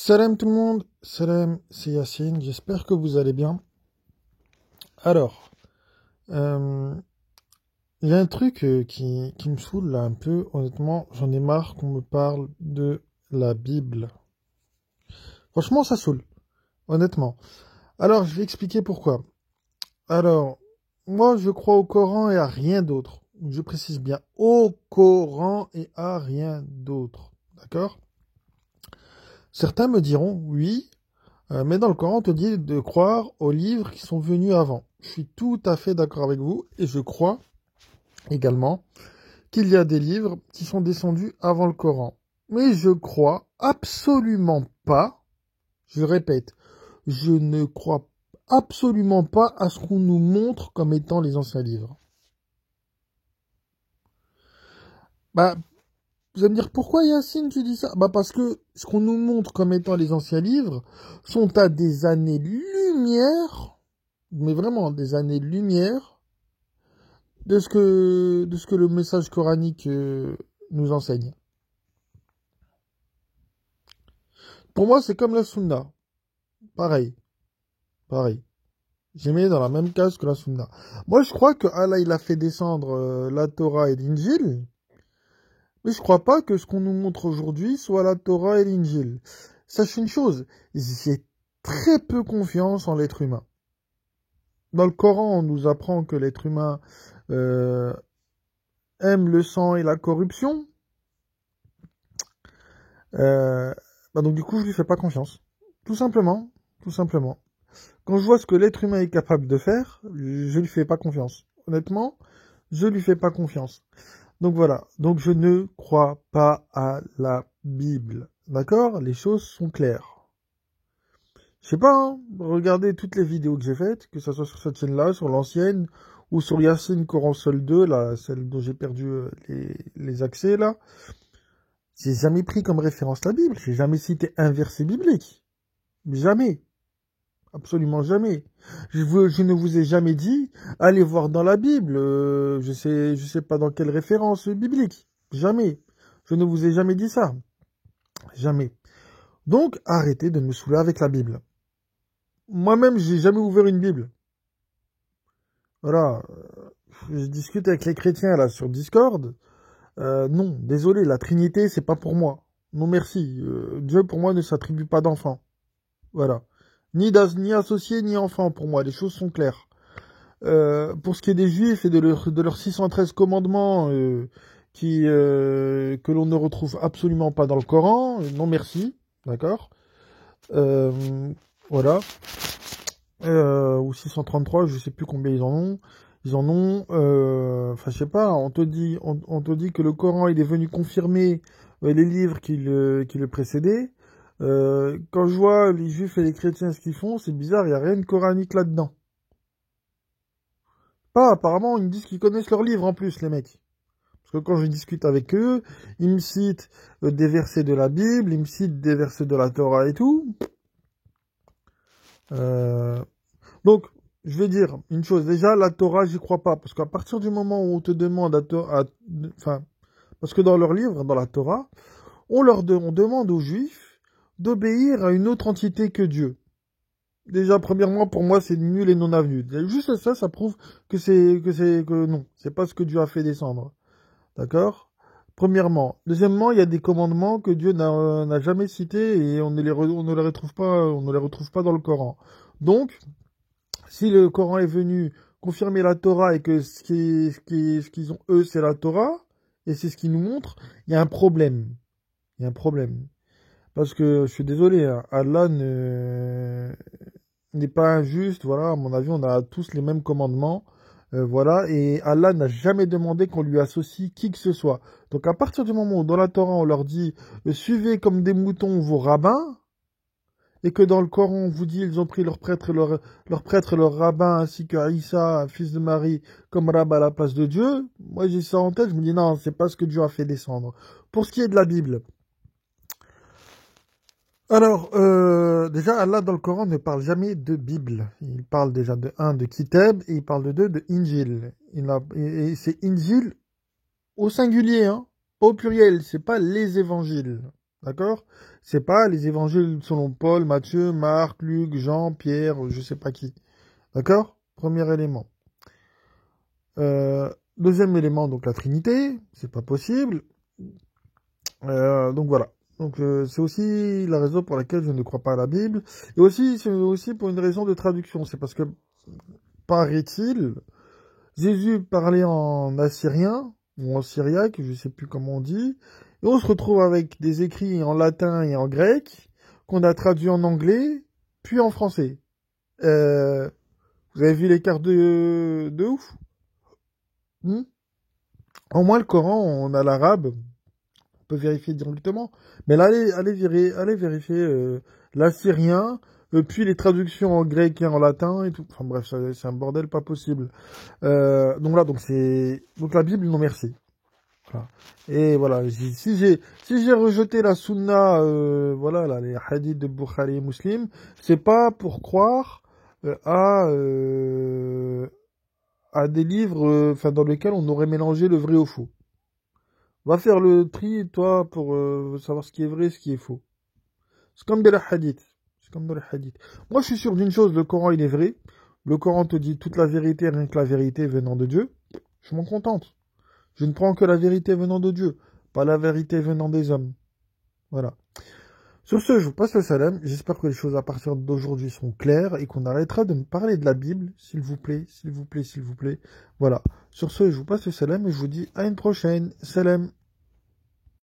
Salam tout le monde, salam, c'est Yacine, j'espère que vous allez bien. Alors, euh, il y a un truc qui me saoule là un peu, honnêtement, j'en ai marre qu'on me parle de la Bible. Franchement, ça saoule, honnêtement. Alors, je vais expliquer pourquoi. Alors, moi, je crois au Coran et à rien d'autre. Je précise bien, au Coran et à rien d'autre. D'accord? Certains me diront, oui, mais dans le Coran, on te dit de croire aux livres qui sont venus avant. Je suis tout à fait d'accord avec vous et je crois également qu'il y a des livres qui sont descendus avant le Coran. Mais je crois absolument pas, je répète, je ne crois absolument pas à ce qu'on nous montre comme étant les anciens livres. Bah, vous allez me dire, pourquoi Yacine tu dis ça? Bah parce que ce qu'on nous montre comme étant les anciens livres sont à des années-lumière, mais vraiment des années-lumière, de ce que le message coranique nous enseigne. Pour moi, c'est comme la sunna. Pareil, pareil. J'ai mis dans la même case que la sunna. Moi, je crois que Allah, il a fait descendre la Torah et l'Injil, mais je crois pas que ce qu'on nous montre aujourd'hui soit la Torah et l'Injil. Sache une chose, j'ai très peu confiance en l'être humain. Dans le Coran, on nous apprend que l'être humain euh, aime le sang et la corruption. Euh, donc du coup, je lui fais pas confiance. Tout simplement, tout simplement. Quand je vois ce que l'être humain est capable de faire, je lui fais pas confiance. Honnêtement, je lui fais pas confiance. Donc voilà. Donc je ne crois pas à la Bible. D'accord? Les choses sont claires. Je sais pas, hein, regardez toutes les vidéos que j'ai faites, que ce soit sur cette chaîne-là, sur l'ancienne, ou sur Yacine Coran Seul 2, là, celle dont j'ai perdu les accès, là. J'ai jamais pris comme référence la Bible. J'ai jamais cité un verset biblique. Jamais. Absolument jamais. Je ne vous ai jamais dit, allez voir dans la Bible, je sais pas dans quelle référence biblique. Jamais. Je ne vous ai jamais dit ça. Jamais. Donc, arrêtez de me saouler avec la Bible. Moi-même, j'ai jamais ouvert une Bible. Voilà. Je discute avec les chrétiens, là, sur Discord. Non, désolé, la Trinité, c'est pas pour moi. Non, merci. Dieu, pour moi, ne s'attribue pas d'enfant. Voilà. Ni associé, ni enfant, pour moi. Les choses sont claires. Pour ce qui est des Juifs et de leurs 613 commandements que l'on ne retrouve absolument pas dans le Coran, non merci. D'accord. Voilà. Ou 633, je sais plus combien ils en ont. Ils en ont, enfin je sais pas, on te dit que le Coran il est venu confirmer les livres qui le précédaient. Quand je vois les juifs et les chrétiens ce qu'ils font, c'est bizarre, il n'y a rien de coranique là-dedans. Pas, apparemment, ils me disent qu'ils connaissent leurs livres en plus, les mecs. Parce que quand je discute avec eux, ils me citent des versets de la Bible, ils me citent des versets de la Torah et tout. Donc, je vais dire une chose. Déjà, la Torah, j'y crois pas. Parce qu'à partir du moment où on te demande enfin, parce que dans leur livre, dans la Torah, on demande aux Juifs d'obéir à une autre entité que Dieu. Déjà, premièrement, pour moi, c'est nul et non avenu. Juste ça, ça prouve que non, c'est pas ce que Dieu a fait descendre. D'accord? Premièrement. Deuxièmement, il y a des commandements que Dieu n'a jamais cités et on ne les retrouve pas dans le Coran. Donc, si le Coran est venu confirmer la Torah et que ce qu'ils ont eux, c'est la Torah, et c'est ce qu'ils nous montrent, il y a un problème. Il y a un problème. Parce que, je suis désolé, hein, Allah n'est pas injuste, voilà, à mon avis, on a tous les mêmes commandements, voilà, et Allah n'a jamais demandé qu'on lui associe qui que ce soit. Donc à partir du moment où dans la Torah on leur dit suivez comme des moutons vos rabbins, et que dans le Coran on vous dit ils ont pris leur prêtre et leur rabbin ainsi que Isa, fils de Marie, comme rabbin à la place de Dieu, moi j'ai ça en tête, je me dis non, c'est pas ce que Dieu a fait descendre. Pour ce qui est de la Bible, alors, déjà, Allah dans le Coran ne parle jamais de Bible. Il parle déjà de Kitab et il parle de 2 de Injil. Et c'est Injil au singulier, hein, pas au pluriel, c'est pas les évangiles. D'accord? C'est pas les évangiles selon Paul, Matthieu, Marc, Luc, Jean, Pierre, je sais pas qui. D'accord? Premier élément. Deuxième élément, donc la Trinité, c'est pas possible. Donc voilà. Donc c'est aussi la raison pour laquelle je ne crois pas à la Bible. Et aussi, c'est aussi pour une raison de traduction. C'est parce que, paraît-il, Jésus parlait en assyrien, ou en syriaque, je sais plus comment on dit, et on se retrouve avec des écrits en latin et en grec, qu'on a traduits en anglais, puis en français. Euh, Vous avez vu l'écart de ouf? Hmm. Au moins le Coran, on a l'arabe, on peut vérifier directement. Mais là, allez vérifier l'assyrien, puis les traductions en grec et en latin et tout. Enfin bref, c'est un bordel pas possible. Donc là, donc la Bible, non merci. Voilà. Et voilà, si j'ai rejeté la sunna, voilà, là, les hadiths de Bukhari et Muslim, c'est pas pour croire à des livres, enfin dans lesquels on aurait mélangé le vrai au faux. Va faire le tri, toi, pour savoir ce qui est vrai et ce qui est faux. C'est comme de la hadith. C'est comme dans les hadiths. Moi, je suis sûr d'une chose, le Coran, il est vrai. Le Coran te dit toute la vérité, rien que la vérité venant de Dieu. Je m'en contente. Je ne prends que la vérité venant de Dieu, pas la vérité venant des hommes. Voilà. Sur ce, je vous passe le salam. J'espère que les choses à partir d'aujourd'hui sont claires et qu'on arrêtera de me parler de la Bible, s'il vous plaît, s'il vous plaît, s'il vous plaît. Voilà. Sur ce, je vous passe le salam et je vous dis à une prochaine. Salam.